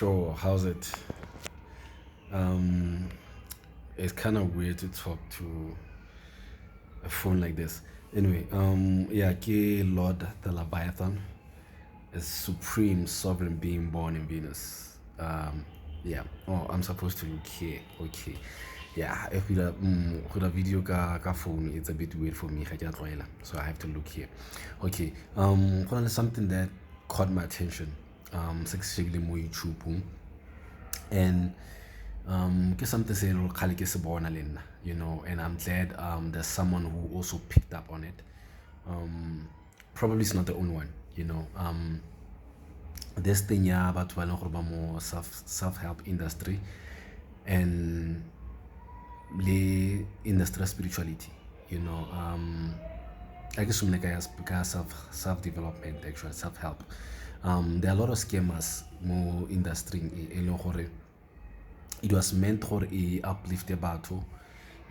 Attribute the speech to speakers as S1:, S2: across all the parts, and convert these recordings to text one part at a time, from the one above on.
S1: Sure, how's it? It's kind of weird to talk to a phone like this. Anyway, yeah, K Lord the Leviathan is supreme sovereign being born in Venus. Yeah. Oh, I'm supposed to look here. Okay. Yeah, if with a video ka phone, it's a bit weird for me. So I have to look here. Okay. Something that caught my attention. Sexually more YouTube. And ke something se lo khale ke se bona le nna, you know, and I'm glad there's someone who also picked up on it. Probably it's not the only one, you know. This thing ya about ba leng gore ba mo self-help industry and le industrial spirituality, you know. I guess self-development, actually self-help. There are a lot of scammers mo industry e leng gore it was meant for a uplift batho.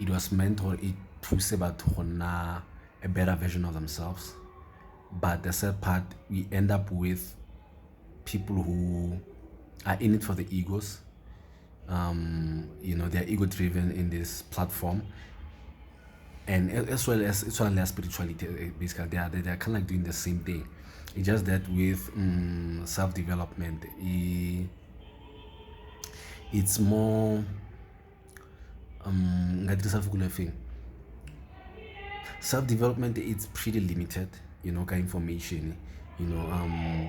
S1: It was meant for it thuse batho go nna a better version of themselves. But the sad part, we end up with people who are in it for the egos. You know, they're ego driven in this platform, and as well as spirituality. Basically, they are kind of like doing the same thing. It's just that with self-development, it's more self-development. It's pretty limited, you know, kind of information, you know.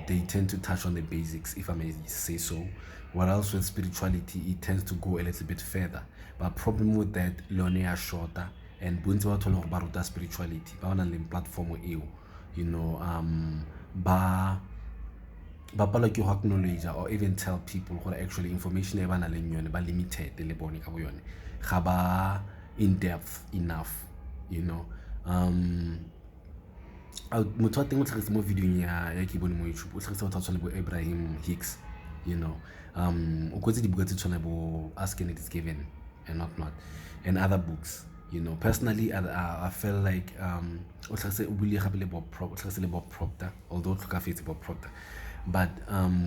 S1: They tend to touch on the basics, if I may say so. What else with spirituality, it tends to go a little bit further. But problem with that, learning are shorter, and bunzi ba thola ba ruta spirituality ba ona le platform eo, you know. Ba pala ke ho acknowledge or even tell people gore actually information e ba na leng yone ba limited le bone ka bo yone ga ba in depth enough, you know. Motho wa teng o tlhagisa mo videong ya ke bone mo YouTube o tlhagisa batho ba tshwana bo Abraham Hicks, you know. O kwetse dibuka tse tshwana bo Ask and It Is Given and not and other books, you know. Personally, I feel like o tlhagisa o bule gape le Bob Proctor, although tlhokafetse Bob Proctor. But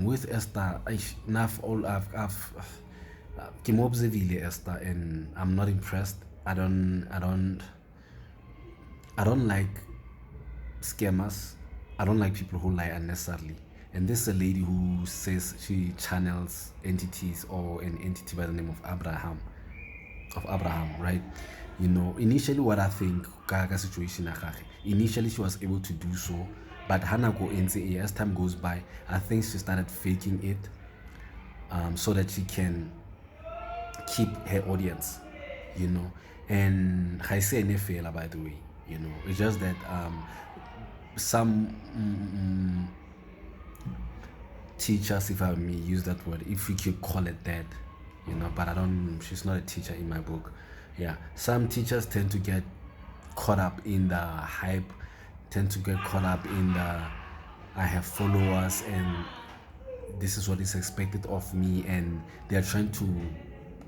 S1: with Esther, I've observed Esther, and I'm not impressed. I don't like scammers. I don't like people who lie unnecessarily. And this is a lady who says she channels entities or an entity by the name of Abraham, right? You know, initially what I think situation initially she was able to do so, but Hanako NCA, as time goes by, I think she started faking it so that she can keep her audience, you know. And I say any failure, by the way, you know. It's just that some teachers, if I may use that word, if we could call it that, you know, but she's not a teacher in my book. Yeah, some teachers tend to get caught up in the hype, tend to get caught up in the I have followers and this is what is expected of me, and they're trying to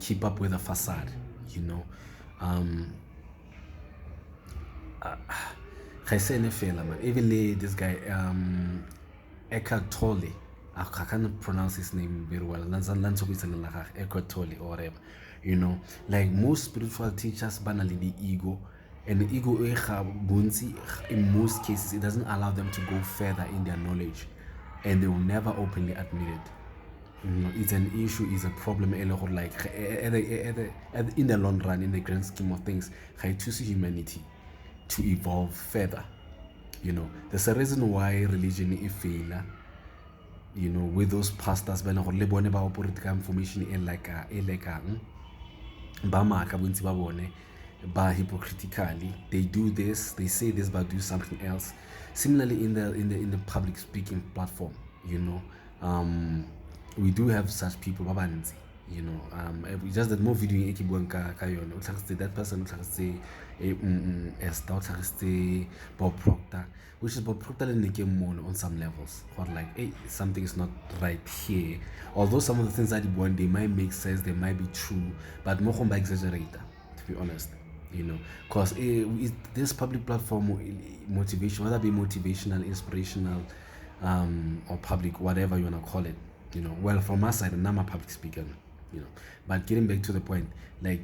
S1: keep up with the facade, you know. Even this guy Eckhart Tolle, I can't pronounce his name very well, Eckhart Tolle or whatever, you know. Like most spiritual teachers banally the ego, and the ego in most cases it doesn't allow them to go further in their knowledge, and they will never openly admit it. You know, it's an issue, it's a problem, like in the long run, in the grand scheme of things, to see humanity to evolve further. You know, there's a reason why religion is failure, you know, with those pastors ba operate information ba hypocritically. They do this, they say this, but do something else. Similarly in the public speaking platform, you know, we do have such people, you know. Just that more video that person say Esther say Bob Proctor, which is Bob Proctor in the game more on some levels, or like, hey, something is not right here. Although some of the things that he want, they might make sense, they might be true, but more by exaggerator, to be honest, you know. Because this public platform motivation, whether it be motivational, inspirational, or public, whatever you want to call it, You know, well, from my side, I'm a public speaker, you know. But getting back to the point, like,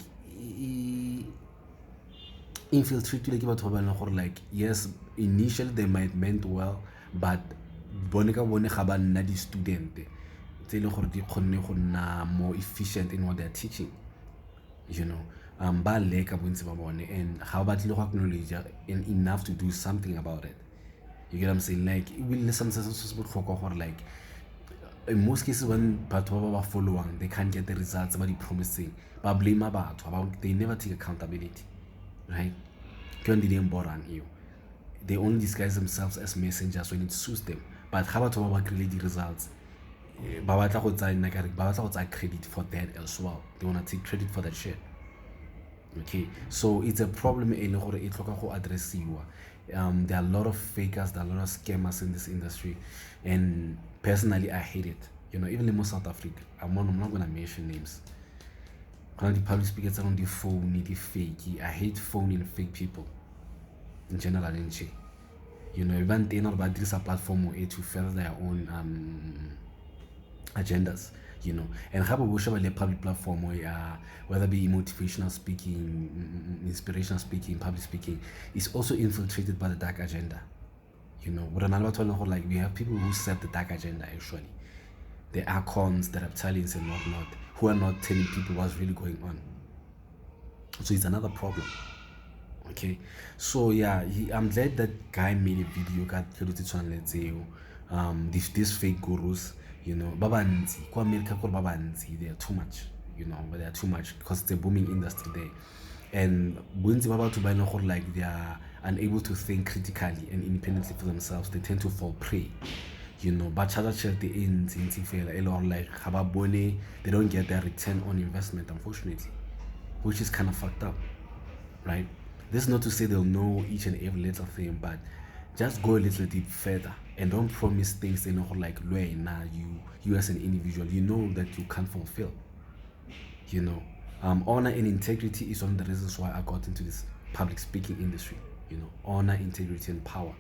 S1: infiltrate like batho ba ba like, yes, initially they might meant well, but bone ka bone ga ba nna di student tse le gore di kgonne go nna more efficient in what they're teaching, you know. Ba leka bontsi ba bone, and ga ba batle go acknowledge enough to do something about it. You get what I'm saying? Like, it will sometimes se botlhokwa gore, like, in most cases when batho ba ba following, they can't get the results ba di promising, ba blame batho, they never take accountability, right? They only disguise themselves as messengers when it suits them, but ga batho ba ba create the results, ba batla go tsaya credit for that as well. They want to take credit for that shit. Okay, so it's a problem e le gore e tlhoka go addressiwa. There are a lot of fakers, there are a lot of scammers in this industry, and personally I hate it. You know, even in South Africa, I'm not gonna mention names. The public speakers on the phone, the fake. I hate phone and fake people in general, you know. Even they not about this platform to further their own agendas, you know. And how about a public platform whether be motivational speaking, inspirational speaking, public speaking, is also infiltrated by the dark agenda, you know. Like, we have people who set the dark agenda actually. There are cons, there are reptilians and whatnot, who are not telling people what's really going on. So it's another problem. Okay, so yeah, I'm glad that guy made a video got these fake gurus, you know. Babanzi kwa America, babanzi, they are too much, you know. But they are too much because it's a booming industry there, and bunzi baba to buy like they are unable to think critically and independently for themselves. They tend to fall prey, you know. But like they don't get their return on investment, unfortunately, which is kind of fucked up, right? This is not to say they'll know each and every little thing, but just go a little deep further and don't promise things, you know, like you as an individual, you know, that you can't fulfill, you know. Honor and integrity is one of the reasons why I got into this public speaking industry, you know. Honor, integrity, and power,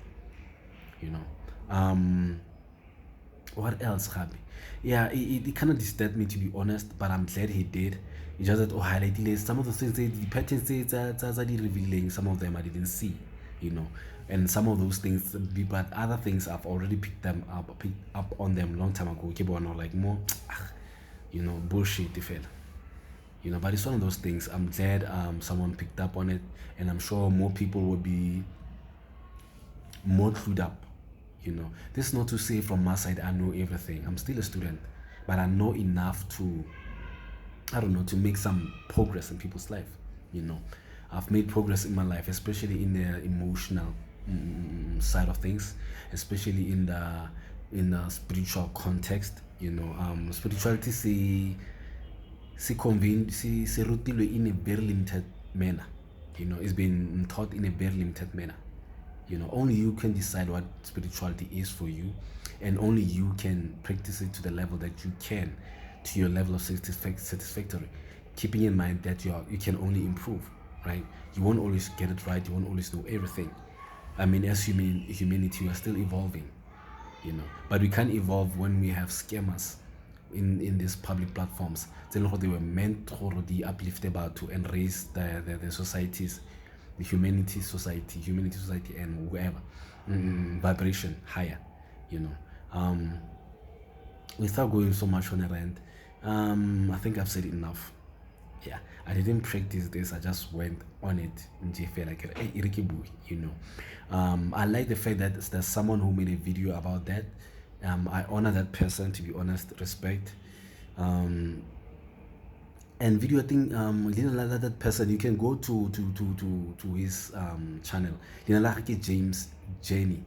S1: you know. What else, Happy? Yeah, it kind of disturbed me, to be honest, but I'm glad he did. It's just that highlighting some of the things, the patterns are revealing, some of them I didn't see, you know. And some of those things, but other things I've already picked up on them long time ago. Keep on like more, you know, bullshit, you know. But it's one of those things. I'm glad someone picked up on it, and I'm sure more people will be more clued up. You know, this is not to say from my side I know everything. I'm still a student, but I know enough to, I don't know, to make some progress in people's life. You know, I've made progress in my life, especially in the emotional side of things, especially in the spiritual context. You know, spirituality se rutilwe in a very limited manner. You know, it's been taught in a very limited manner. You know, only you can decide what spirituality is for you, and only you can practice it to the level that you can, to your level of satisfactory, keeping in mind that you can only improve, right? You won't always get it right, you won't always know everything. I mean, as humanity, we are still evolving, you know. But we can't evolve when we have scammers in these public platforms. They were meant to uplift about to and raise the societies, the humanity society, and whoever vibration higher, you know. Without going so much on a rant, I think I've said enough. Yeah, I didn't practice this, I just went on it in JFL like, hey, you know. I like the fact that there's someone who made a video about that. I honor that person, to be honest, respect. And video, I think that person, you can go to his channel. James Jenny.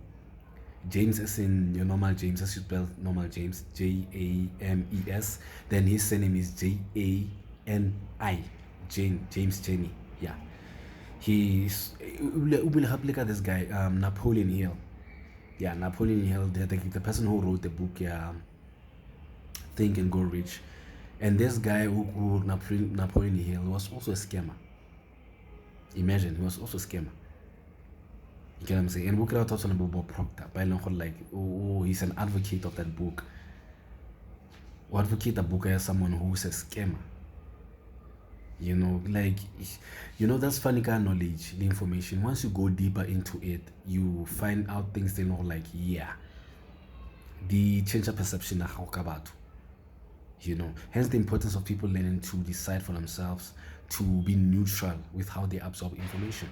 S1: James as in your normal James, as you spell normal James, James. Then his surname is Jani, James Jenny. Yeah, he's this guy, Napoleon Hill. Yeah, Napoleon Hill, the person who wrote the book, Think and Go Rich. And this guy who wrote Napoleon Hill was also a scammer. Imagine, he was also a scammer. You get what I'm saying? And we could have talked about Bob Proctor, but like, oh, he's an advocate of that book. or advocate a book as someone who's a scammer. You know, like, that's funny kind of knowledge, the information. Once you go deeper into it, you find out things they know, like, yeah, the change of perception of how kabato. Hence the importance of people learning to decide for themselves, to be neutral with how they absorb information.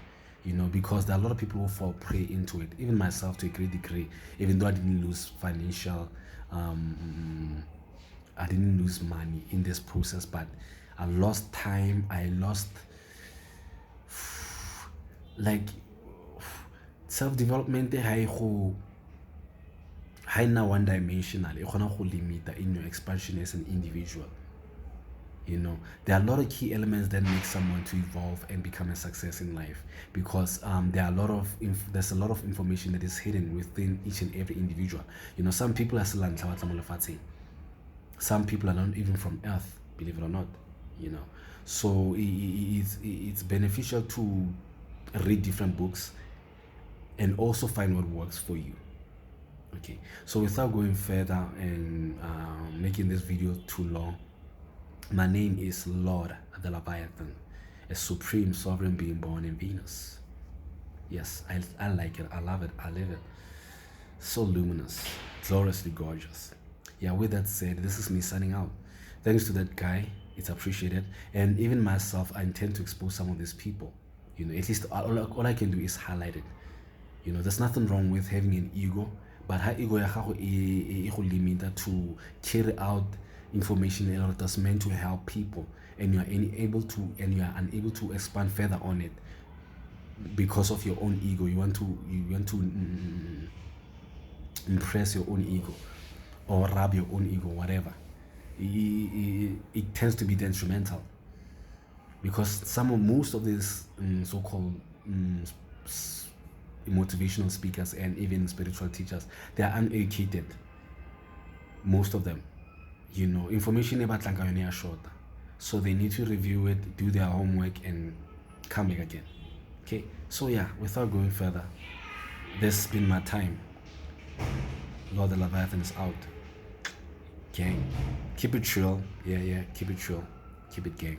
S1: Because there are a lot of people who fall prey into it, even myself to a great degree. Even though I didn't lose I didn't lose money in this process, but I lost time. I lost, like, self-development. High now one dimensional. Limit in your expansion as an individual. There are a lot of key elements that make someone to evolve and become a success in life, because there's a lot of information that is hidden within each and every individual. Some people are still, some people are not even from Earth, believe it or not. So it's beneficial to read different books and also find what works for you. Okay, so without going further and making this video too long, my name is Lord the Leviathan, a supreme sovereign being born in Venus. Yes, I like it. I love it. I live it. So luminous, gloriously gorgeous. Yeah, with that said, this is me signing out. Thanks to that guy. It's appreciated. And even myself, I intend to expose some of these people. At least all I can do is highlight it. There's nothing wrong with having an ego, but how ego ya gago e go limit to carry out information that's meant to help people, and you are unable to expand further on it because of your own ego. You want to impress your own ego or rub your own ego, whatever. It tends to be detrimental, because most of these so-called motivational speakers and even spiritual teachers, they are uneducated. Most of them, information about Lankayone are short, so they need to review it, do their homework, and come back again. Okay, so yeah, without going further, this has been my time. Lord the Leviathan is out. Gang, keep it chill. Yeah, keep it chill, keep it gang.